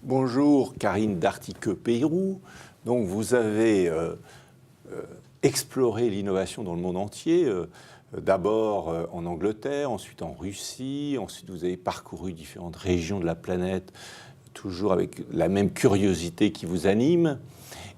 Bonjour Karine Dartiqueux-Peyroux. Donc vous avez exploré l'innovation dans le monde entier, d'abord en Angleterre, ensuite en Russie, ensuite vous avez parcouru différentes régions de la planète, toujours avec la même curiosité qui vous anime.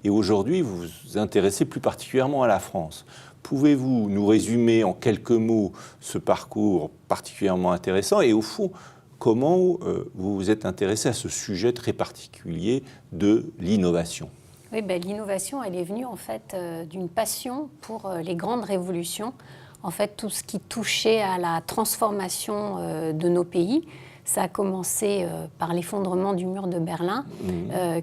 Et aujourd'hui, vous vous intéressez plus particulièrement à la France. Pouvez-vous nous résumer en quelques mots ce parcours particulièrement intéressant et au fond, comment vous vous êtes intéressé à ce sujet très particulier de l'innovation? Oui, l'innovation, elle est venue en fait d'une passion pour les grandes révolutions. En fait, tout ce qui touchait à la transformation de nos pays. Ça a commencé par l'effondrement du mur de Berlin,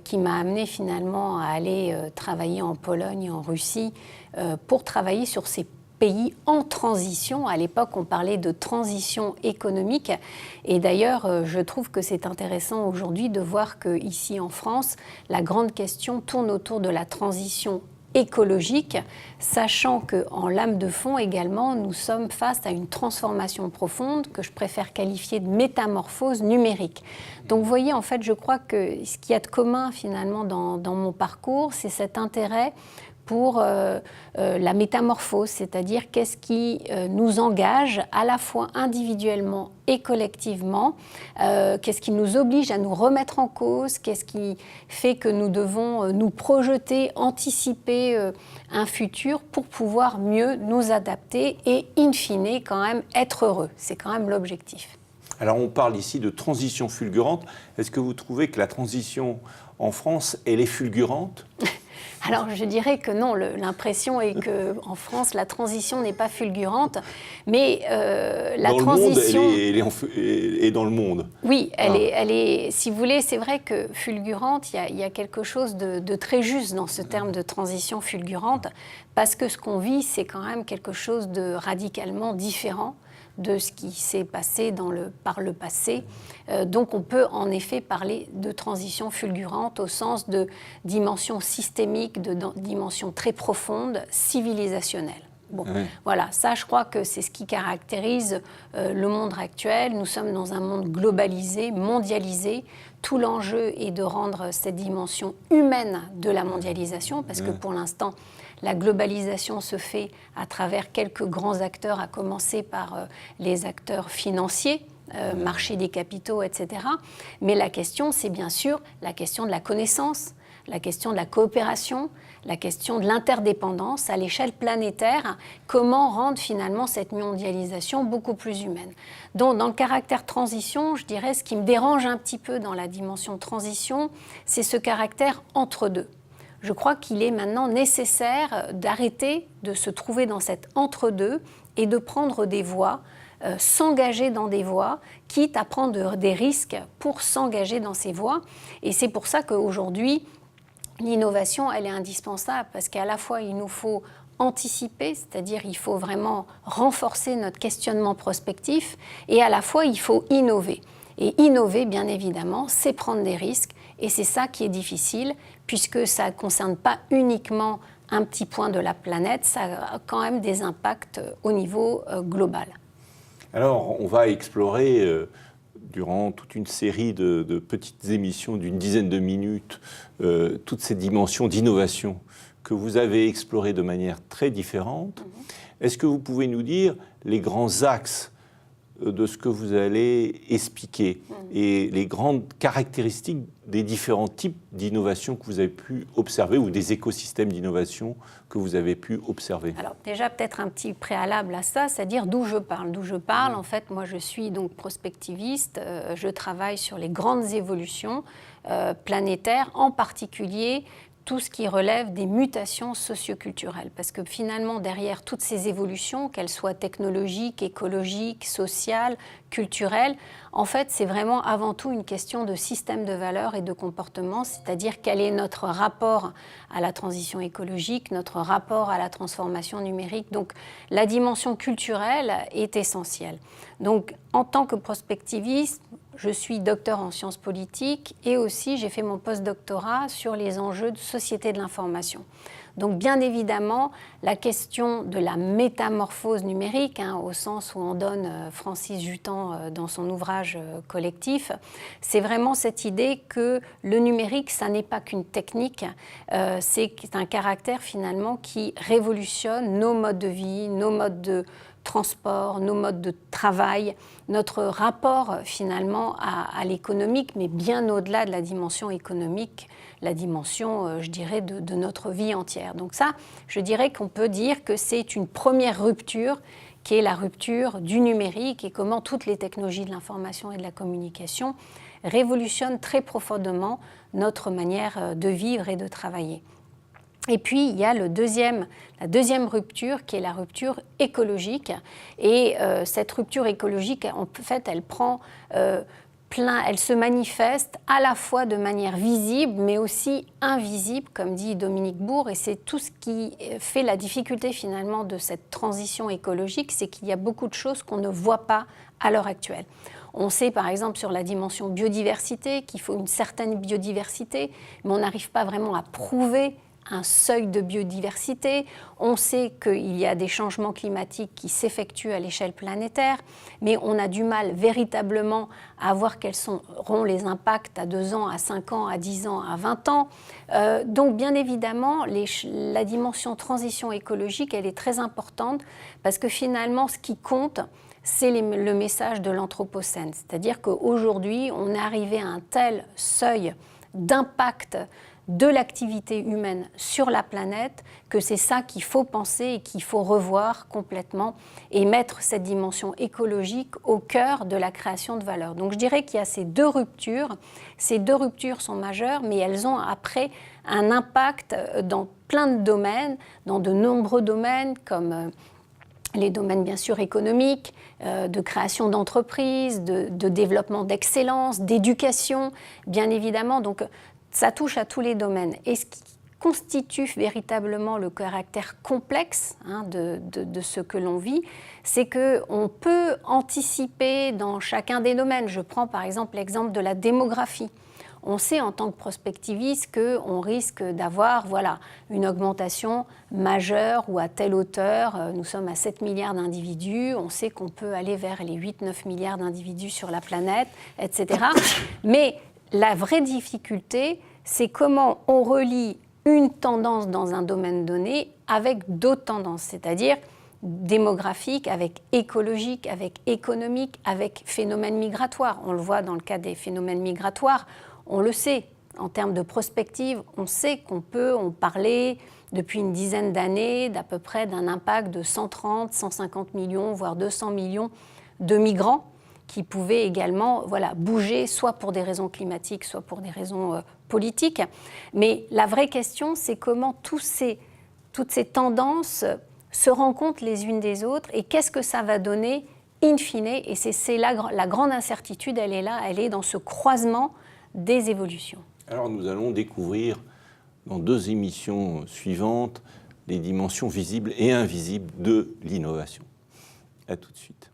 qui m'a amené finalement à aller travailler en Pologne et en Russie pour travailler sur ces pays en transition. À l'époque, on parlait de transition économique. Et d'ailleurs, je trouve que c'est intéressant aujourd'hui de voir qu'ici en France, la grande question tourne autour de la transition écologique, sachant qu'en lame de fond également, nous sommes face à une transformation profonde que je préfère qualifier de métamorphose numérique. Donc vous voyez, en fait, je crois que ce qu'il y a de commun finalement dans mon parcours, c'est cet intérêt pour la métamorphose, c'est-à-dire qu'est-ce qui nous engage à la fois individuellement et collectivement, qu'est-ce qui nous oblige à nous remettre en cause, qu'est-ce qui fait que nous devons nous projeter, anticiper un futur pour pouvoir mieux nous adapter et, in fine, quand même être heureux. C'est quand même l'objectif. Alors on parle ici de transition fulgurante. Est-ce que vous trouvez que la transition en France, elle est fulgurante ? Alors je dirais que non, l'impression est qu'en France, la transition n'est pas fulgurante, mais la transition... Elle est dans le monde. Oui, elle est, si vous voulez, c'est vrai que fulgurante, il y a quelque chose de très juste dans ce terme de transition fulgurante, parce que ce qu'on vit, c'est quand même quelque chose de radicalement différent de ce qui s'est passé par le passé. Donc on peut en effet parler de transition fulgurante au sens de dimension systémique, de dimension très profonde, civilisationnelle. Bon, voilà, ça je crois que c'est ce qui caractérise le monde actuel. Nous sommes dans un monde globalisé, mondialisé. Tout l'enjeu est de rendre cette dimension humaine de la mondialisation, parce que pour l'instant, la globalisation se fait à travers quelques grands acteurs, à commencer par les acteurs financiers, marché des capitaux, etc. Mais la question, c'est bien sûr la question de la connaissance, la question de la coopération, la question de l'interdépendance à l'échelle planétaire. Comment rendre finalement cette mondialisation beaucoup plus humaine? Donc dans le caractère transition, je dirais ce qui me dérange un petit peu dans la dimension transition, c'est ce caractère entre-deux. Je crois qu'il est maintenant nécessaire d'arrêter de se trouver dans cet entre-deux et de prendre des voies, s'engager dans des voies, quitte à prendre des risques pour s'engager dans ces voies. Et c'est pour ça qu'aujourd'hui, l'innovation, elle est indispensable, parce qu'à la fois, il nous faut anticiper, c'est-à-dire il faut vraiment renforcer notre questionnement prospectif, et à la fois, il faut innover. Et innover, bien évidemment, c'est prendre des risques, et c'est ça qui est difficile, puisque ça ne concerne pas uniquement un petit point de la planète, ça a quand même des impacts au niveau global. Alors, on va explorer durant toute une série de petites émissions d'une dizaine de minutes toutes ces dimensions d'innovation que vous avez explorées de manière très différente. Est-ce que vous pouvez nous dire les grands axes de ce que vous allez expliquer et les grandes caractéristiques des différents types d'innovation que vous avez pu observer ou des écosystèmes d'innovation que vous avez pu observer? Alors déjà peut-être un petit préalable à ça, c'est-à-dire d'où je parle. D'où je parle, en fait, moi je suis donc prospectiviste, je travaille sur les grandes évolutions planétaires, en particulier tout ce qui relève des mutations socioculturelles. Parce que finalement, derrière toutes ces évolutions, qu'elles soient technologiques, écologiques, sociales, culturelles, en fait, c'est vraiment avant tout une question de système de valeurs et de comportement, c'est-à-dire quel est notre rapport à la transition écologique, notre rapport à la transformation numérique. Donc, la dimension culturelle est essentielle. Donc, en tant que prospectiviste, je suis docteur en sciences politiques et aussi j'ai fait mon post-doctorat sur les enjeux de société de l'information. Donc bien évidemment, la question de la métamorphose numérique, au sens où on donne Francis Jutan dans son ouvrage collectif, c'est vraiment cette idée que le numérique, ça n'est pas qu'une technique, c'est un caractère finalement qui révolutionne nos modes de vie, nos modes de transport, nos modes de travail, notre rapport finalement à l'économique, mais bien au-delà de la dimension économique, la dimension, je dirais, de notre vie entière. Donc ça, je dirais qu'on peut dire que c'est une première rupture qui est la rupture du numérique et comment toutes les technologies de l'information et de la communication révolutionnent très profondément notre manière de vivre et de travailler. Et puis, il y a la deuxième rupture qui est la rupture écologique. Et cette rupture écologique, en fait, elle se manifeste à la fois de manière visible, mais aussi invisible, comme dit Dominique Bourg. Et c'est tout ce qui fait la difficulté finalement de cette transition écologique, c'est qu'il y a beaucoup de choses qu'on ne voit pas à l'heure actuelle. On sait par exemple sur la dimension biodiversité qu'il faut une certaine biodiversité, mais on n'arrive pas vraiment à prouver un seuil de biodiversité. On sait qu'il y a des changements climatiques qui s'effectuent à l'échelle planétaire, mais on a du mal véritablement à voir quels seront les impacts à 2 ans, à 5 ans, à 10 ans, à 20 ans. Donc bien évidemment, la dimension transition écologique, elle est très importante parce que finalement, ce qui compte, c'est le message de l'Anthropocène. C'est-à-dire qu'aujourd'hui, on est arrivé à un tel seuil d'impact de l'activité humaine sur la planète, que c'est ça qu'il faut penser et qu'il faut revoir complètement et mettre cette dimension écologique au cœur de la création de valeur. Donc je dirais qu'il y a ces deux ruptures sont majeures, mais elles ont après un impact dans plein de domaines, dans de nombreux domaines comme les domaines bien sûr économiques, de création d'entreprises, de développement d'excellence, d'éducation, bien évidemment. Donc ça touche à tous les domaines. Et ce qui constitue véritablement le caractère complexe de ce que l'on vit, c'est qu'on peut anticiper dans chacun des domaines. Je prends par exemple l'exemple de la démographie. On sait en tant que prospectiviste qu'on risque d'avoir une augmentation majeure ou à telle hauteur. Nous sommes à 7 milliards d'individus. On sait qu'on peut aller vers les 8-9 milliards d'individus sur la planète, etc. Mais la vraie difficulté, c'est comment on relie une tendance dans un domaine donné avec d'autres tendances, c'est-à-dire démographique, avec écologique, avec économique, avec phénomènes migratoires. On le voit dans le cas des phénomènes migratoires, on le sait. En termes de prospective, on sait on parlait depuis une dizaine d'années d'à peu près d'un impact de 130, 150 millions, voire 200 millions de migrants qui pouvaient également bouger, soit pour des raisons climatiques, soit pour des raisons politiques. Mais la vraie question, c'est comment toutes ces tendances se rencontrent les unes des autres et qu'est-ce que ça va donner in fine. Et c'est la grande incertitude, elle est là, elle est dans ce croisement des évolutions. Alors nous allons découvrir dans 2 émissions suivantes les dimensions visibles et invisibles de l'innovation. À tout de suite.